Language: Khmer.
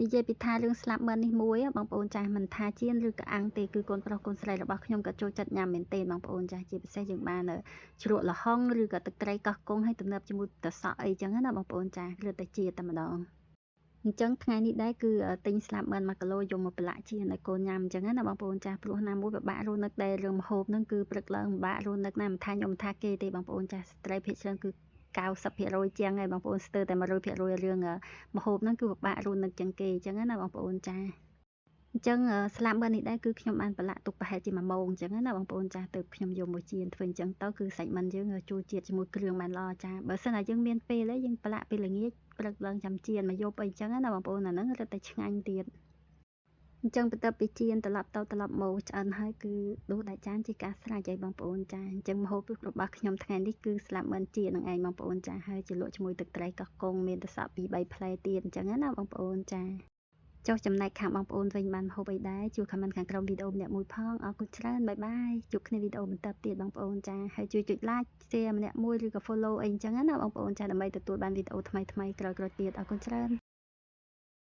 និយាយពីថារឿងស្លាប់មិននេះមួយបងប្អូនចាស់មិនថាជៀនឬក៏អាំងទេគឺកូនប្រុសកូនស្រីរបស់ខ្ញុំក៏ចូលចិត្តញ៉ាំមែនទេបងប្អូនចាស់ជាពិសេសយើងបានជ្រក់ល្ហុងឬក៏ទឹកត្រីកោះកុងឲ្យទំនើបជាមួយទឹកសក់អីចឹងណាបងប្អូនចាស់គ្រាន់តែជាតែម្ដងអញ្ចឹងថ្ងៃនេះដែរគឺទិញស្លាប់មិន1គីឡូយកមកប្រឡាក់ជៀនឲ្យកូនញ៉ាំអញ្ចឹងណាបងប្អូនចាស់ព្រោះណាមួយពិបាករស់នឹកដែររឿងម្ហូបហ្នឹងគឺព្រឹកឡើងពិបាករស់នឹកណាមិនថាខ្ញុំមិនថាគេទេបងប្អូនចាស់ស្ត្រីភាគច្រើនគឺ90%ជាងហើយបងប្អូនស្ទើរតែ100%រឿងម្ហូបហ្នឹងគឺពិបាករស់នឹកជាងគេអញ្ចឹងណាបងប្អូនចាស់អញ្ចឹងស្លាប់មិននេះដែរគឺខ្ញុំបានប្រឡាក់ទុកប្រហែលជា1ម៉ោងអញ្ចឹងណាបងប្អូនចាស់ទៅខ្ញុំយកមកជៀនធ្វើអញ្ចឹងទៅគឺសាច់មិនយើងចូលជាតិជាមួយគ្រឿងបានល្អចាស់បើសិនណាយើងមានពេលយើងប្រឡាក់ពេលល្ងាចព្រឹកឡើងចាំជៀនមកយប់អីអញ្ចឹងណាបងប្អូនអាហ្នឹងរឹតតែឆ្ងាញ់ទៀតអញ្ចឹងបន្ទាប់ពីជៀនត្រឡប់ទៅត្រឡប់មកឆ្អិនហើយគឺដួសដាក់ចានជាការស្រេចហើយបងប្អូនចាអញ្ចឹងម្ហូបរបស់ខ្ញុំថ្ងៃនេះគឺស្លាប់មិនជៀននឹងឯងបងប្អូនចាហើយជាលក់ជាមួយទឹកត្រីកោះកុងមានទឹកសក់2 3ផ្លែទៀតអញ្ចឹងណាបងប្អូនចាចុះចំណែកខាងបងប្អូនវិញបានហូបអីដែរជួយខមមិនខាងក្រោមវីដេអូម្នាក់មួយផងអរគុណច្រើនបាយបាយជួបគ្នាវីដេអូបន្តទៀតបងប្អូនចាហើយជួយចុច like share ម្នាក់មួយឬក៏ follow អីអញ្ចឹងណាបងប្អូនចាដើម្បីទទួលបានវីដេអូថ្មីៗក្រោយៗទៀតអរគុណច្រើន